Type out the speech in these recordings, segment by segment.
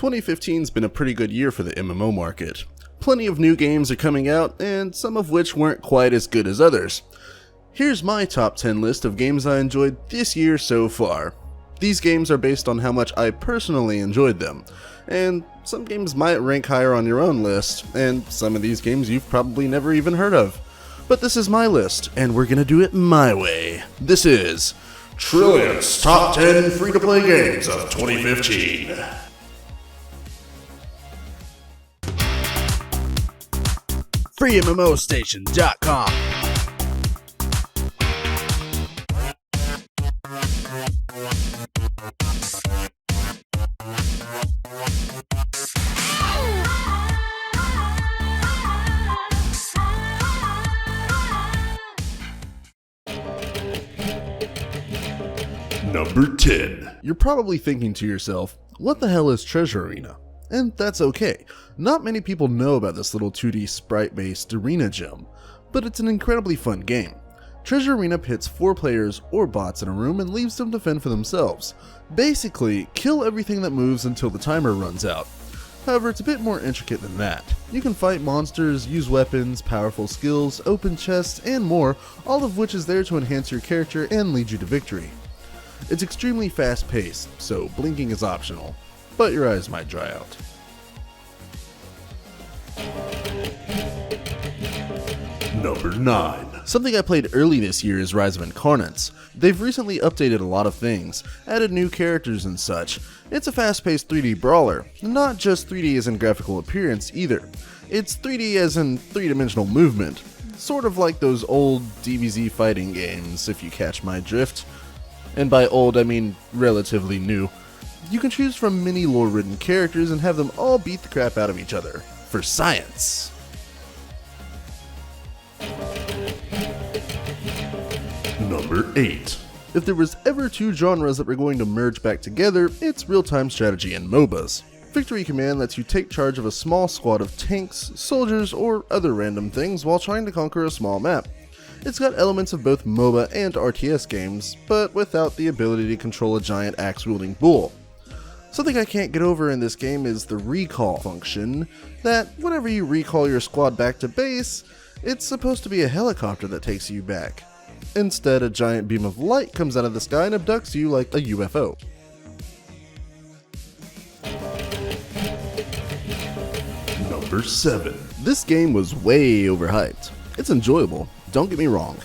2015's been a pretty good year for the MMO market. Plenty of new games are coming out, and some of which weren't quite as good as others. Here's my top 10 list of games I enjoyed this year so far. These games are based on how much I personally enjoyed them, and some games might rank higher on your own list, and some of these games you've probably never even heard of. But this is my list, and we're gonna do it my way. This is Trillient's Top 10 Free-to-Play Games of 2015. FreeMMOstation.com. Number 10. You're probably thinking to yourself, what the hell is Treasure Arena? And that's okay. Not many people know about this little 2D sprite-based arena gem, but it's an incredibly fun game. Treasure Arena pits 4 players or bots in a room and leaves them to fend for themselves. Basically, kill everything that moves until the timer runs out. However, it's a bit more intricate than that. You can fight monsters, use weapons, powerful skills, open chests, and more, all of which is there to enhance your character and lead you to victory. It's extremely fast-paced, so blinking is optional, but your eyes might dry out. Number 9. Something I played early this year is Rise of Incarnates. They've recently updated a lot of things, added new characters and such. It's a fast-paced 3D brawler, not just 3D as in graphical appearance either. It's 3D as in 3-dimensional movement, sort of like those old DBZ fighting games, if you catch my drift. And by old I mean relatively new. You can choose from many lore-ridden characters and have them all beat the crap out of each other. For science! Number 8. If there was ever 2 genres that were going to merge back together, it's real-time strategy and MOBAs. Victory Command lets you take charge of a small squad of tanks, soldiers, or other random things while trying to conquer a small map. It's got elements of both MOBA and RTS games, but without the ability to control a giant axe-wielding bull. Something I can't get over in this game is the recall function, that whenever you recall your squad back to base, it's supposed to be a helicopter that takes you back. Instead, a giant beam of light comes out of the sky and abducts you like a UFO. Number 7. This game was way overhyped. It's enjoyable, don't get me wrong.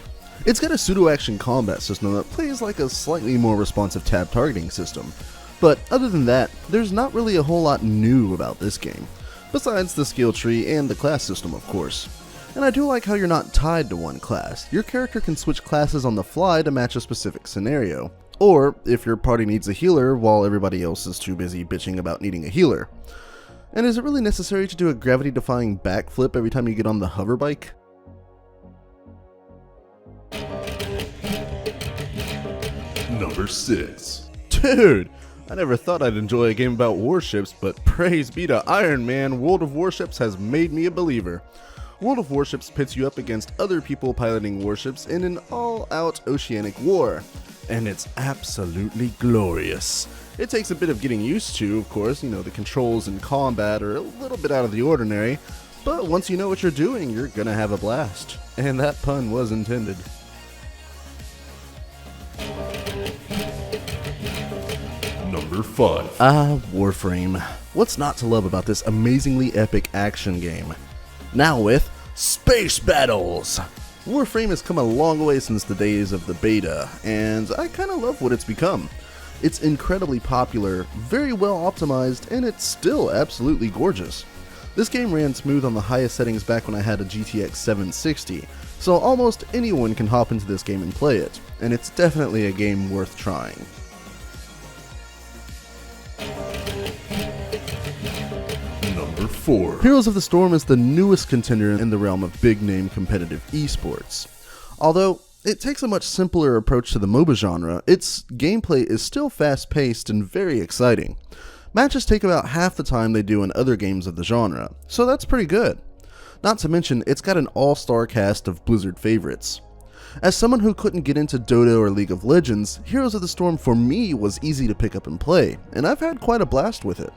It's got a pseudo-action combat system that plays like a slightly more responsive tab targeting system. But other than that, there's not really a whole lot new about this game, besides the skill tree and the class system of course. And I do like how you're not tied to one class. Your character can switch classes on the fly to match a specific scenario, or if your party needs a healer while everybody else is too busy bitching about needing a healer. And is it really necessary to do a gravity-defying backflip every time you get on the hover bike? Number 6. Dude! I never thought I'd enjoy a game about warships, but praise be to Iron Man, World of Warships has made me a believer. World of Warships pits you up against other people piloting warships in an all-out oceanic war, and it's absolutely glorious. It takes a bit of getting used to, of course, the controls in combat are a little bit out of the ordinary, but once you know what you're doing, you're gonna have a blast. And that pun was intended. Number 5. Warframe. What's not to love about this amazingly epic action game? Now with Space Battles! Warframe has come a long way since the days of the beta, and I kinda love what it's become. It's incredibly popular, very well optimized, and it's still absolutely gorgeous. This game ran smooth on the highest settings back when I had a GTX 760, so almost anyone can hop into this game and play it, and it's definitely a game worth trying. Number 4. Heroes of the Storm is the newest contender in the realm of big-name competitive esports. Although it takes a much simpler approach to the MOBA genre, its gameplay is still fast-paced and very exciting. Matches take about half the time they do in other games of the genre, so that's pretty good. Not to mention, it's got an all-star cast of Blizzard favorites. As someone who couldn't get into Dota or League of Legends, Heroes of the Storm for me was easy to pick up and play, and I've had quite a blast with it.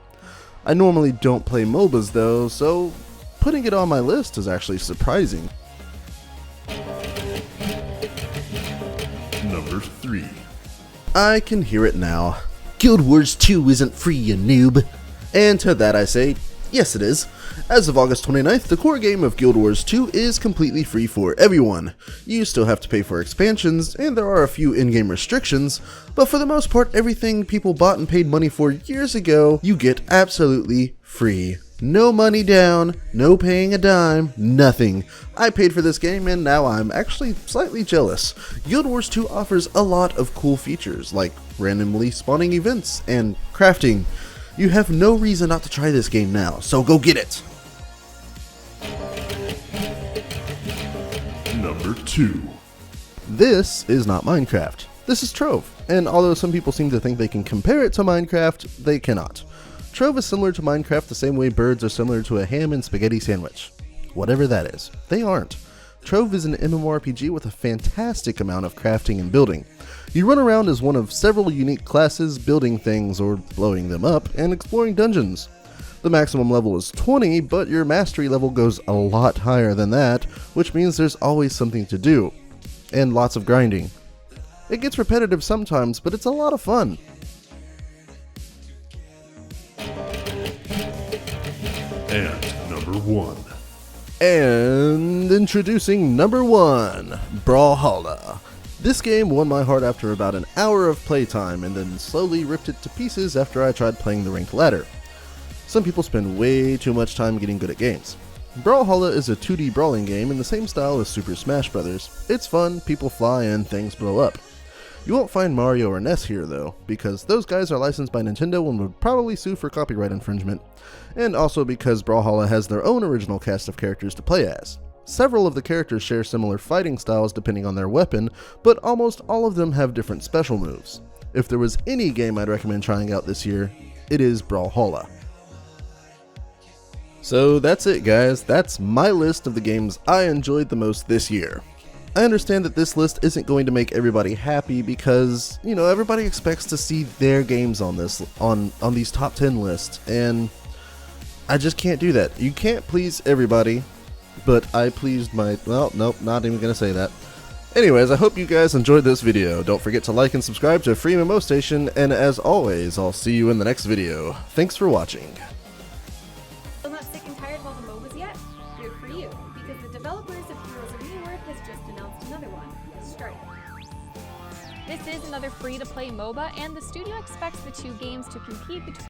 I normally don't play MOBAs though, so putting it on my list is actually surprising. Number 3. I can hear it now. Guild Wars 2 isn't free, you noob. And to that I say, yes it is. As of August 29th, the core game of Guild Wars 2 is completely free for everyone. You still have to pay for expansions, and there are a few in-game restrictions, but for the most part everything people bought and paid money for years ago, you get absolutely free. No money down, no paying a dime, nothing. I paid for this game and now I'm actually slightly jealous. Guild Wars 2 offers a lot of cool features, like randomly spawning events and crafting. You have no reason not to try this game now, so go get it! Number 2. This is not Minecraft. This is Trove, and although some people seem to think they can compare it to Minecraft, they cannot. Trove is similar to Minecraft the same way birds are similar to a ham and spaghetti sandwich. Whatever that is, they aren't. Trove is an MMORPG with a fantastic amount of crafting and building. You run around as one of several unique classes, building things or blowing them up, and exploring dungeons. The maximum level is 20, but your mastery level goes a lot higher than that, which means there's always something to do, and lots of grinding. It gets repetitive sometimes, but it's a lot of fun. And number 1. And introducing number 1, Brawlallha. This game won my heart after about an hour of playtime and then slowly ripped it to pieces after I tried playing the ranked ladder. Some people spend way too much time getting good at games. Brawlallha is a 2D brawling game in the same style as Super Smash Bros. It's fun, people fly, and things blow up. You won't find Mario or Ness here though, because those guys are licensed by Nintendo and would probably sue for copyright infringement, and also because Brawlallha has their own original cast of characters to play as. Several of the characters share similar fighting styles depending on their weapon, but almost all of them have different special moves. If there was any game I'd recommend trying out this year, it is Brawlallha. So that's it guys, that's my list of the games I enjoyed the most this year. I understand that this list isn't going to make everybody happy because, you know, everybody expects to see their games on this on these top 10 lists, and I just can't do that. You can't please everybody, but I pleased my, well, nope, not even gonna say that. Anyways, I hope you guys enjoyed this video. Don't forget to like and subscribe to Free MMO Station, and as always, I'll see you in the next video. Thanks for watching. Still not sick and tired of all the MOBAs yet? Good for you, because the developers of Heroes of New Earth has just announced another one, Strike. This is another free-to-play MOBA, and the studio expects the two games to compete between